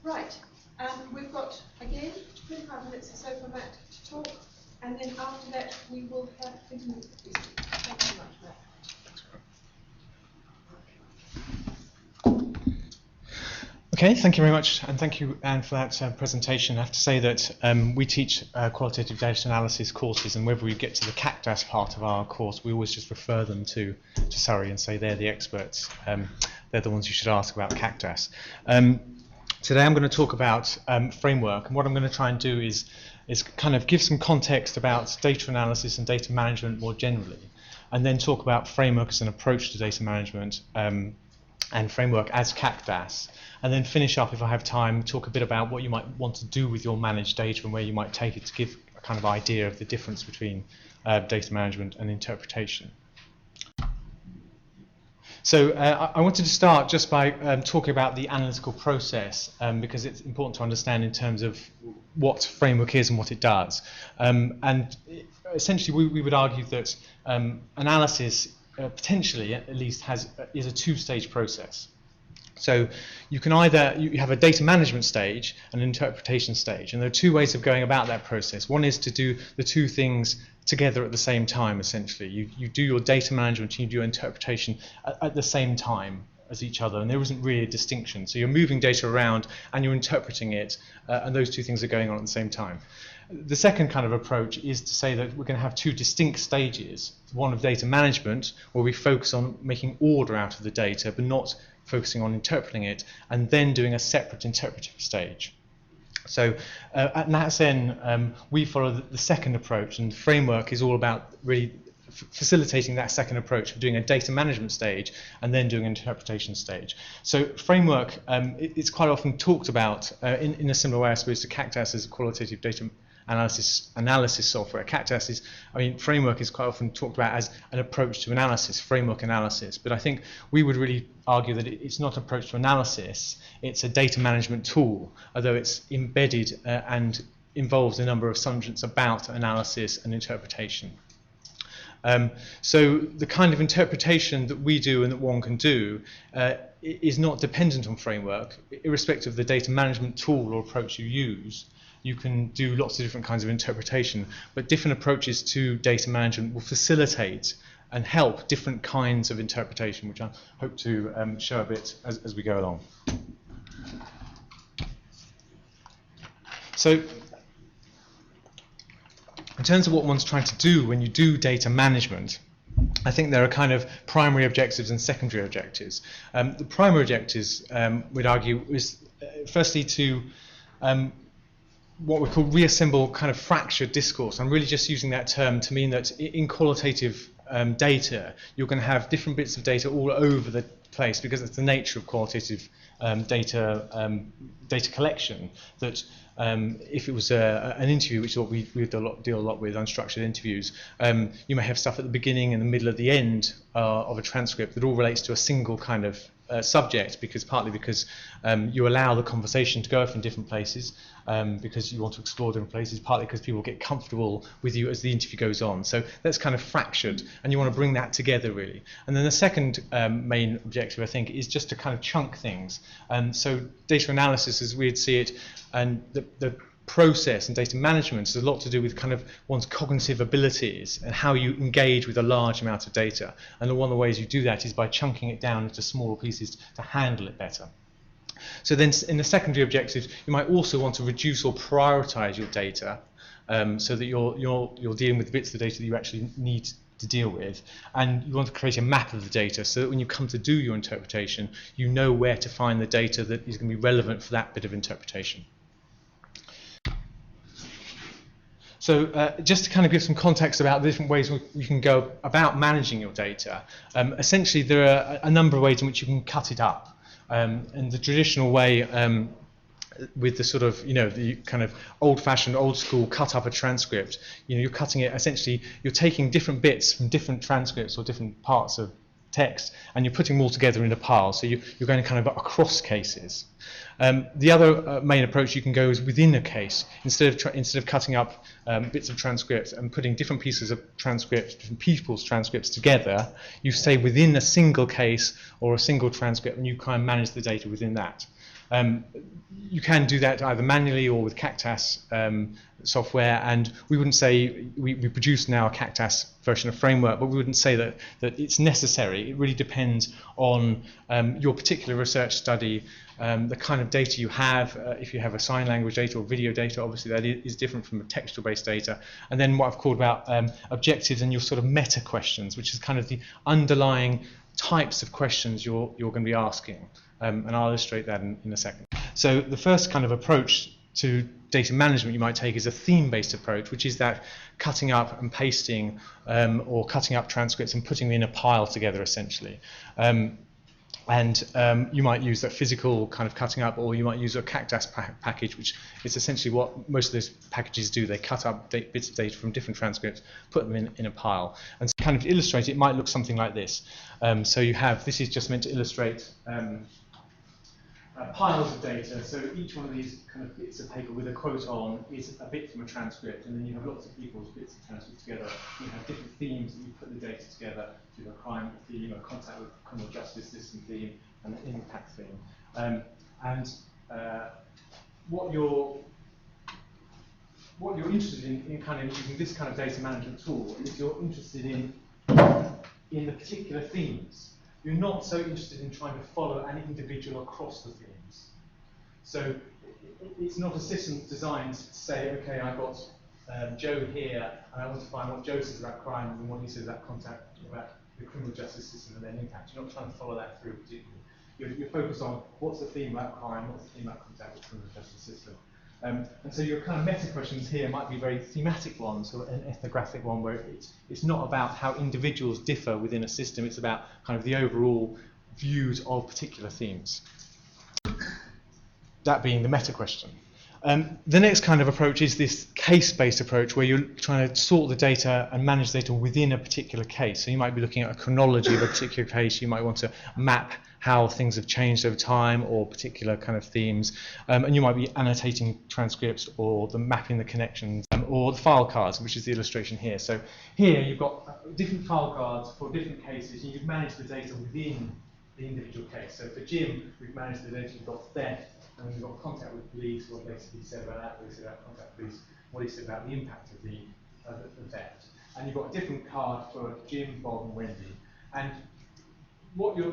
Right, we've got, again, 25 minutes or so for Matt to talk, and then after that we will have 20 minutes of questions. Thank you very much, Matt. Okay, thank you very much, and thank you, Anne, for that presentation. I have to say that we teach qualitative data analysis courses, and whenever we get to the CACDAS part of our course, we always just refer them to Surrey and say they're the experts. They're the ones you should ask about CACDAS. Today I'm going to talk about framework, and what I'm going to try and do is kind of give some context about data analysis and data management more generally, and then talk about framework as an approach to data management and framework as CACDAS, and then finish up, if I have time, talk a bit about what you might want to do with your managed data and where you might take it to give a kind of idea of the difference between data management and interpretation. So I wanted to start just by talking about the analytical process, because it's important to understand in terms of what framework is and what it does. And essentially we would argue that analysis potentially at least is a two-stage process. So you can either you have a data management stage and an interpretation stage, and there are two ways of going about that process. One is to do the two things together at the same time. Essentially, you do your data management and you do your interpretation at the same time as each other, and there isn't really a distinction. So you're moving data around and you're interpreting it, and those two things are going on at the same time. The second kind of approach is to say that we're going to have two distinct stages. One of data management, where we focus on making order out of the data, but not focusing on interpreting it, and then doing a separate interpretive stage. So at NatSen, we follow the second approach, and the framework is all about really facilitating that second approach of doing a data management stage and then doing an interpretation stage. So framework, it's quite often talked about in a similar way, I suppose, to CACDAS as a qualitative data analysis software. CACDAS is, framework is quite often talked about as an approach to analysis, framework analysis. But I think we would really argue that it's not an approach to analysis, it's a data management tool, although it's embedded and involves a number of assumptions about analysis and interpretation. So the kind of interpretation that we do and that one can do is not dependent on framework. Irrespective of the data management tool or approach you use, you can do lots of different kinds of interpretation, but different approaches to data management will facilitate and help different kinds of interpretation, which I hope to show a bit as we go along. So in terms of what one's trying to do when you do data management, I think there are kind of primary objectives and secondary objectives. The primary objectives, we'd argue, is firstly to what we call reassemble kind of fractured discourse. I'm really just using that term to mean that in qualitative data, you're going to have different bits of data all over the place, because it's the nature of qualitative data collection, that if it was an interview, which is what we deal a lot with, unstructured interviews, you may have stuff at the beginning and the middle, at the end of a transcript that all relates to a single kind of subject, partly because you allow the conversation to go from different places, because you want to explore different places, partly because people get comfortable with you as the interview goes on. So that's kind of fractured, and you want to bring that together really. And then the second main objective, I think, is just to kind of chunk things. So data analysis, as we'd see it, and the process and data management has a lot to do with kind of one's cognitive abilities and how you engage with a large amount of data. And one of the ways you do that is by chunking it down into smaller pieces to handle it better. So then in the secondary objectives, you might also want to reduce or prioritize your data, so that you're dealing with the bits of the data that you actually need to deal with, and you want to create a map of the data so that when you come to do your interpretation, you know where to find the data that is going to be relevant for that bit of interpretation. So just to kind of give some context about the different ways you can go about managing your data, essentially there are a number of ways in which you can cut it up. And the traditional way, with the sort of, the kind of old-fashioned, old-school cut up a transcript, you're cutting it, essentially, you're taking different bits from different transcripts or different parts of text, and you're putting them all together in a pile. So you're going kind of across cases. The other main approach you can go is within a case. Instead of cutting up bits of transcripts and putting different pieces of transcripts, different people's transcripts together, you stay within a single case or a single transcript, and you kind of manage the data within that. You can do that either manually or with Cactus software, and we wouldn't say we produce now a Cactus version of framework, but we wouldn't say that it's necessary. It really depends on your particular research study, the kind of data you have. If you have a sign language data or video data, obviously that is different from the textual-based data. And then what I've called about objectives and your sort of meta questions, which is kind of the underlying types of questions you're going to be asking. And I'll illustrate that in a second. So the first kind of approach to data management you might take is a theme-based approach, which is that cutting up and pasting or cutting up transcripts and putting them in a pile together, essentially. You might use that physical kind of cutting up, or you might use a Cactus package, which is essentially what most of those packages do. They cut up bits of data from different transcripts, put them in a pile. And to kind of illustrate it, might look something like this. So you have, this is just meant to illustrate piles of data. So each one of these kind of bits of paper with a quote on is a bit from a transcript, and then you have lots of people's bits of transcripts together. You have different themes that you put the data together. So you have a crime theme, a contact with criminal justice system theme, and an impact theme. What you're interested in kind of using this kind of data management tool is you're interested in the particular themes. You're not so interested in trying to follow an individual across the themes. So it's not a system designed to say, okay, I've got Joe here, and I want to find what Joe says about crime and what he says about contact, about the criminal justice system and then impact. You're not trying to follow that through particularly. You're focused on what's the theme about crime, what's the theme about contact with the criminal justice system. And so your kind of meta questions here might be very thematic ones, or an ethnographic one where it's not about how individuals differ within a system, it's about kind of the overall views of particular themes. That being the meta question. The next kind of approach is this case-based approach where you're trying to sort the data and manage data within a particular case. So you might be looking at a chronology of a particular case. You might want to map how things have changed over time or particular kind of themes. And you might be annotating transcripts or mapping the connections or the file cards, which is the illustration here. So here you've got different file cards for different cases, and you've managed the data within the individual case. So for Jim, we've managed the data. We've got theft, and we've got contact with police, what basically he said about that, what he said about contact with police, what he said about the impact of the theft. And you've got a different card for Jim, Bob, and Wendy. And what you're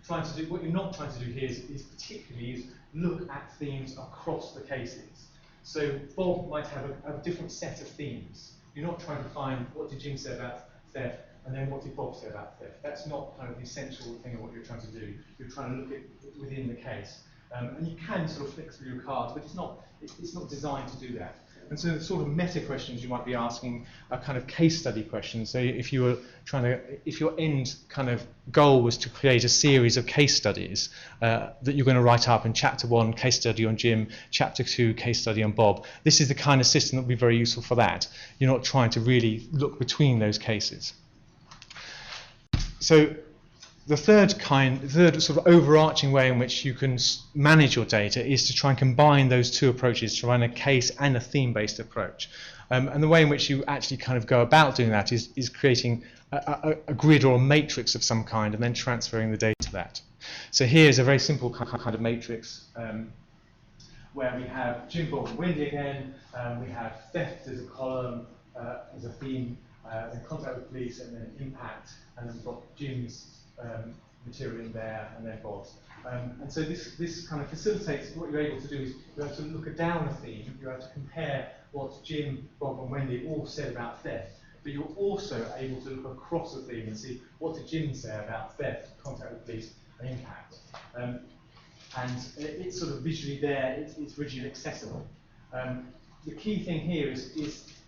trying to do, what you're not trying to do here is particularly look at themes across the cases. So Bob might have a different set of themes. You're not trying to find what did Jim say about theft, and then what did Bob say about theft. That's not kind of the essential thing of what you're trying to do. You're trying to look at within the case. And you can sort of flick through your cards, but it's not designed to do that. And so the sort of meta questions you might be asking are kind of case study questions. So if you were if your end kind of goal was to create a series of case studies that you're going to write up in chapter 1, case study on Jim, chapter 2, case study on Bob, this is the kind of system that would be very useful for that. You're not trying to really look between those cases. So the third sort of overarching way in which you can manage your data is to try and combine those two approaches, to run a case and a theme-based approach. And the way in which you actually kind of go about doing that is creating a grid or a matrix of some kind and then transferring the data to that. So here's a very simple kind of matrix where we have Jim, Bob, and Wendy again. We have theft as a column, as a theme, then contact with police, and then impact, and then we've got Jim's material in there, and then Bob's. And so this kind of facilitates what you're able to do is you're able to look down a theme, you're able to compare what Jim, Bob, and Wendy all said about theft, but you're also able to look across a theme and see what did Jim say about theft, contact with police, and impact. And it's sort of visually there, it's visually accessible. The key thing here is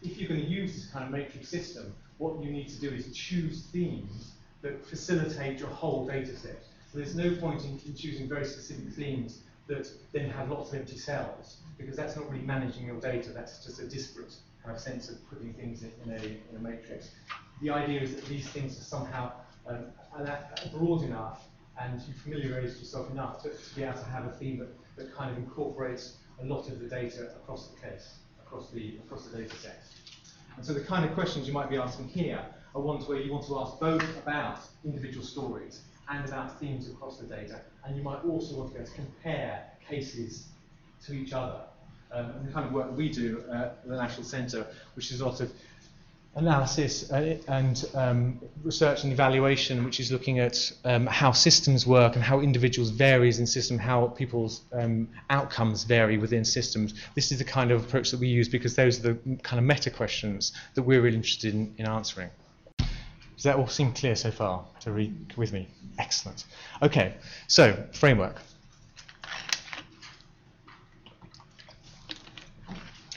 if you're going to use this kind of matrix system, what you need to do is choose themes that facilitate your whole data set. So there's no point in choosing very specific themes that then have lots of empty cells, because that's not really managing your data, that's just a disparate kind of sense of putting things in a matrix. The idea is that these things are somehow and that broad enough, and you familiarise yourself enough to be able to have a theme that kind of incorporates a lot of the data across the case, across the data set. And so the kind of questions you might be asking here are ones where you want to ask both about individual stories and about themes across the data, and you might also want to be able to compare cases to each other. And the kind of work we do at the National Centre, which is a lot of analysis and research and evaluation, which is looking at how systems work and how individuals varies in system, how people's outcomes vary within systems. This is the kind of approach that we use because those are the kind of meta questions that we're really interested in answering. Does that all seem clear so far? To read with me? Excellent. Okay, so framework.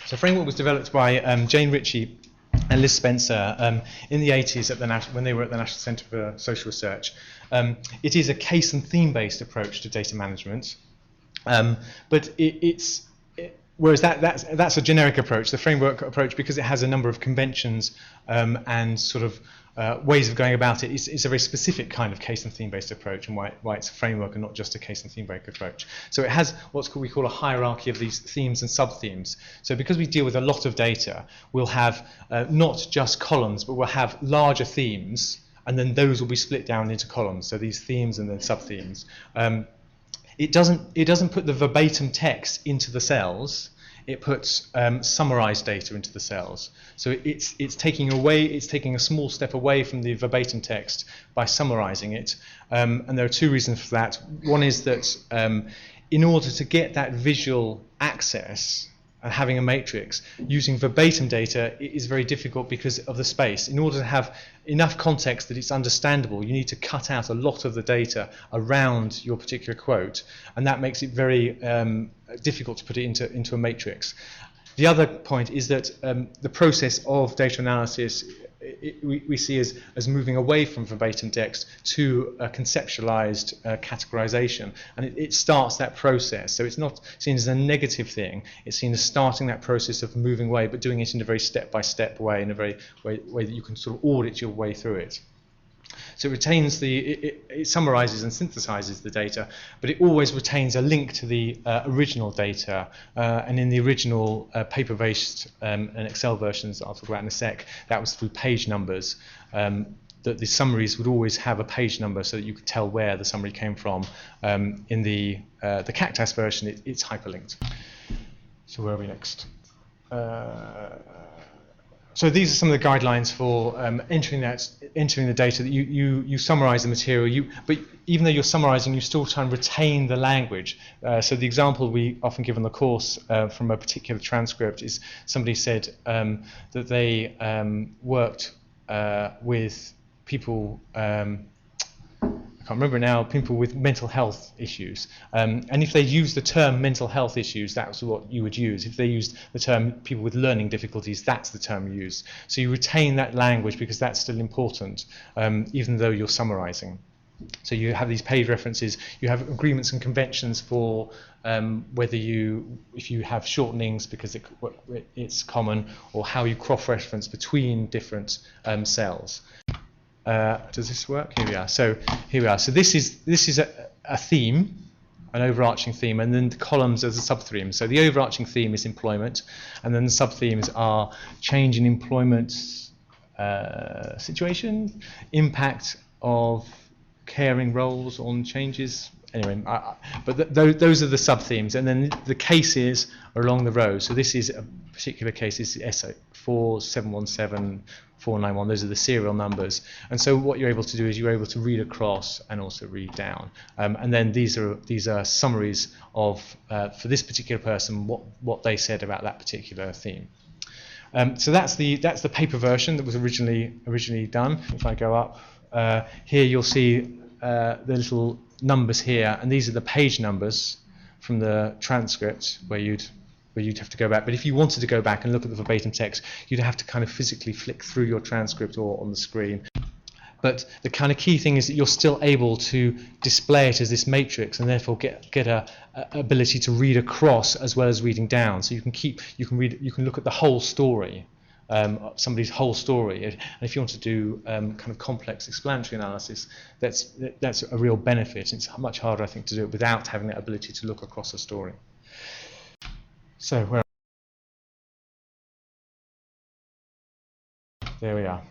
So framework was developed by Jane Ritchie and Liz Spencer in the 80s when they were at the National Centre for Social Research. It is a case and theme-based approach to data management, but whereas that's a generic approach. The framework approach, because it has a number of conventions and sort of ways of going about it, it's a very specific kind of case and theme-based approach, and why it's a framework and not just a case and theme-based approach. So it has we call a hierarchy of these themes and sub-themes. So because we deal with a lot of data, we'll have not just columns, but we'll have larger themes, and then those will be split down into columns. So these themes and then sub-themes. It doesn't put the verbatim text into the cells. It puts summarized data into the cells. So it's taking a small step away from the verbatim text by summarizing it. And there are two reasons for that. One is that in order to get that visual access and having a matrix, using verbatim data is very difficult because of the space. In order to have enough context that it's understandable, you need to cut out a lot of the data around your particular quote, and that makes it very difficult to put it into a matrix. The other point is that the process of data analysis we see as moving away from verbatim text to a conceptualized categorization, and it starts that process. So it's not seen as a negative thing, it's seen as starting that process of moving away, but doing it in a very step-by-step way, in a very way that you can sort of audit your way through it. So it retains it summarizes and synthesizes the data, but it always retains a link to the original data. And in the original paper-based and Excel versions that I'll talk about in a sec, that was through page numbers. That the summaries would always have a page number so that you could tell where the summary came from. In the Cactus version, it's hyperlinked. So where are we next? So these are some of the guidelines for entering the data. That you summarize the material. But even though you're summarizing, you still try and retain the language. So the example we often give on the course from a particular transcript is somebody said that they worked with people. I can't remember now, people with mental health issues. And if they use the term mental health issues, that's what you would use. If they used the term people with learning difficulties, that's the term you use. So you retain that language because that's still important, even though you're summarizing. So you have these page references, you have agreements and conventions for if you have shortenings because it's common, or how you cross-reference between different cells. Does this work? Here we are. So this is a theme, an overarching theme, and then the columns are the sub-themes. So the overarching theme is employment, and then the sub-themes are change in employment situation, impact of caring roles on changes. Anyway, those are the sub-themes, and then the cases are along the row. So this is a particular case, this is S4717. 491, those are the serial numbers, and so what you're able to do is you're able to read across and also read down, and then these are summaries of for this particular person what they said about that particular theme. So that's the paper version that was originally done. If I go up here, you'll see the little numbers here, and these are the page numbers from the transcript where you'd have to go back. But if you wanted to go back and look at the verbatim text, you'd have to kind of physically flick through your transcript or on the screen. But the kind of key thing is that you're still able to display it as this matrix, and therefore get a ability to read across as well as reading down. So you can look at the whole story somebody's whole story. And if you want to do kind of complex explanatory analysis, that's a real benefit. It's much harder, I think, to do it without having that ability to look across a story. So there we are.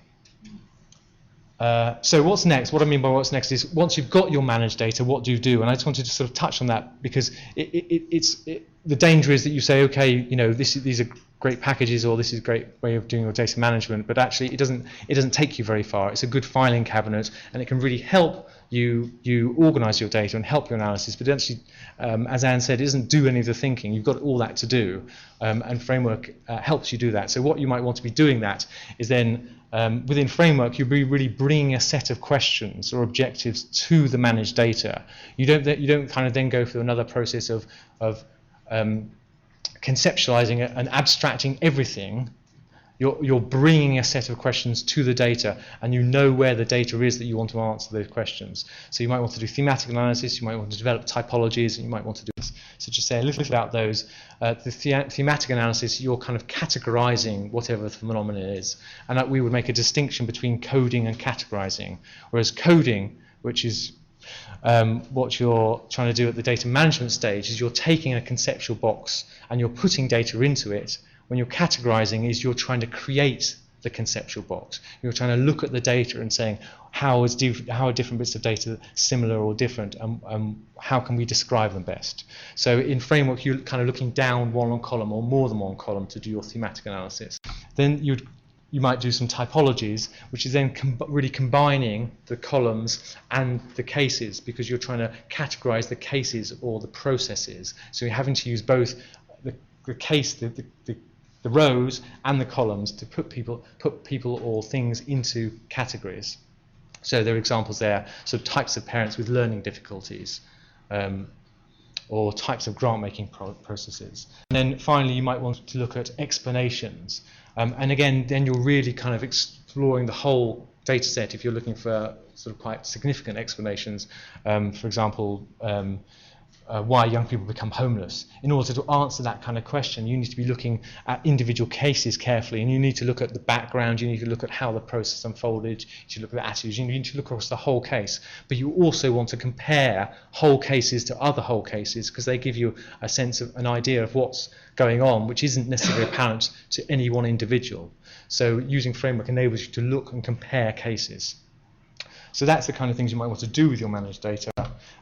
So what's next? What I mean by what's next is once you've got your managed data, what do you do? And I just wanted to sort of touch on that because the danger is that you say, okay, you know, these are great packages, or this is a great way of doing your data management, but actually it doesn't take you very far. It's a good filing cabinet, and it can really help you organise your data and help your analysis. But actually, as Anne said, it doesn't do any of the thinking. You've got all that to do, and Framework helps you do that. So what you might want to be doing that is then within Framework, you'll be really bringing a set of questions or objectives to the managed data. You don't kind of then go through another process of conceptualizing it and abstracting everything. You're bringing a set of questions to the data, and you know where the data is that you want to answer those questions. So you might want to do thematic analysis, you might want to develop typologies, and you might want to do this. So just say a little about those. The thematic analysis, you're kind of categorizing whatever the phenomenon is, and that we would make a distinction between coding and categorizing. Whereas coding, which is what you're trying to do at the data management stage, is you're taking a conceptual box and you're putting data into it. When you're categorizing, is you're trying to create the conceptual box. You're trying to look at the data and saying how are different bits of data similar or different, and how can we describe them best. So in Framework, you're kind of looking down one column or more than one column to do your thematic analysis. Then you might do some typologies, which is then really combining the columns and the cases, because you're trying to categorize the cases or the processes. So you're having to use both the case, the rows and the columns to put people or things into categories. So there are examples there. So types of parents with learning difficulties, or types of grant-making processes. And then finally, you might want to look at explanations. And again, then you're really kind of exploring the whole data set if you're looking for sort of quite significant explanations. For example, why young people become homeless. In order to answer that kind of question, you need to be looking at individual cases carefully, and you need to look at the background, you need to look at how the process unfolded, you should look at the attitudes, you need to look across the whole case. But you also want to compare whole cases to other whole cases, because they give you a sense of an idea of what's going on, which isn't necessarily apparent to any one individual. So using Framework enables you to look and compare cases. So that's the kind of things you might want to do with your managed data.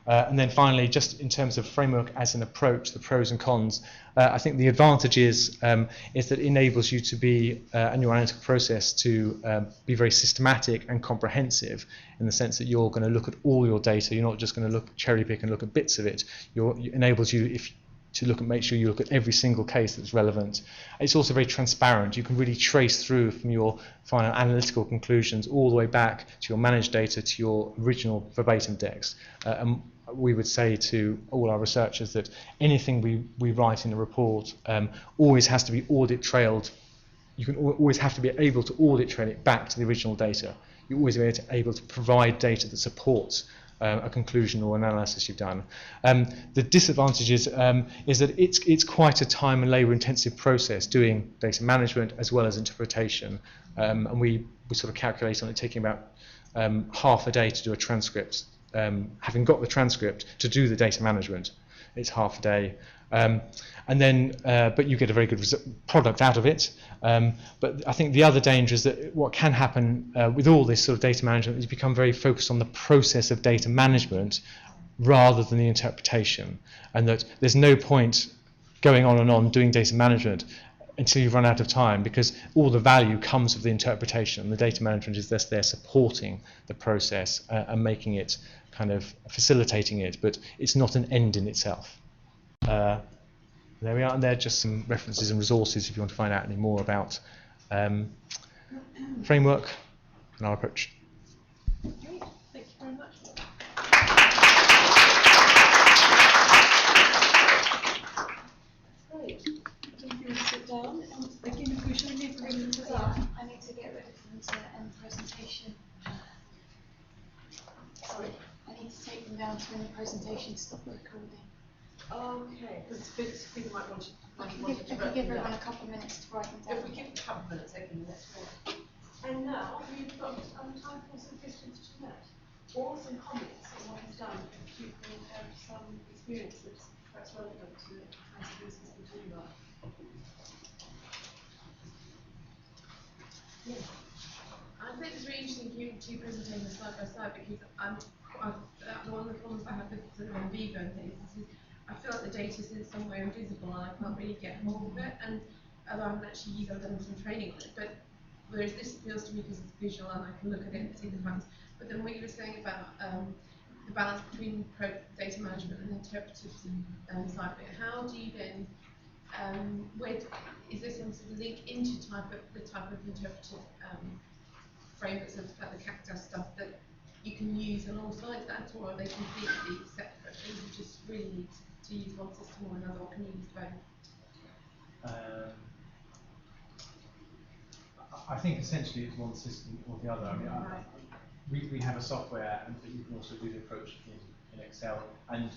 And then finally, just in terms of Framework as an approach, the pros and cons, I think the advantage is that it enables you to be, and your analytical process to be very systematic and comprehensive, in the sense that you're going to look at all your data. You're not just going to cherry pick and look at bits of it. It enables you to make sure you look at every single case that's relevant. It's also very transparent. You can really trace through from your final analytical conclusions all the way back to your managed data to your original verbatim text. And we would say to all our researchers that anything we write in a report always has to be audit trailed. You can always have to be able to audit trail it back to the original data. You always be able to provide data that supports a conclusion or analysis you've done. The disadvantages is that it's quite a time and labour intensive process doing data management as well as interpretation, and we sort of calculate on it taking about half a day to do a transcript. Having got the transcript, to do the data management, it's half a day. And then, but you get a very good product out of it. But I think the other danger is that what can happen with all this sort of data management is you become very focused on the process of data management rather than the interpretation, and that there's no point going on and on doing data management until you've run out of time, because all the value comes with the interpretation. The data management is just there supporting the process and making it, kind of facilitating it, but it's not an end in itself. There we are, and there are just some references and resources if you want to find out any more about Framework and our approach. Great, thank you very much. Great, so if you want to sit down, and again, if we should leave the room as well. I need to get ready for them to end the presentation. Sorry, I need to take them down to when the presentation stops recording. Okay, because people might want to. If we give everyone a couple of minutes to write them down. If we give a couple of minutes, okay, that's right. And now we've got time for some questions to Matt, or some comments on what he's done. If you can have some experience that's perhaps relevant to the kinds of things he's been doing about. Yes. I think it's really interesting to do two presentations side by side because one of the problems I have with sort of in vivo and things is I feel like the data is in some way invisible and I can't really get hold of it. And although I haven't actually used, I've done some training on it, but whereas this appeals to me because it's visual and I can look at it and see the patterns. But then what you were saying about the balance between data management and interpretive side of it, how do you then is there some sort of link into the type of interpretive frameworks of like the cactus stuff that you can use alongside that, or are they completely separate things? You just really need to use one system or another, or can you use both? I think essentially it's one system or the other. I mean, we have a software, and but you can also do the approach in Excel. And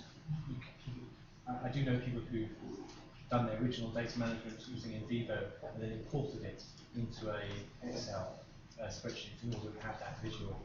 I do know people who've done their original data management using in vivo and then imported it into a Excel spreadsheet in order to have that visual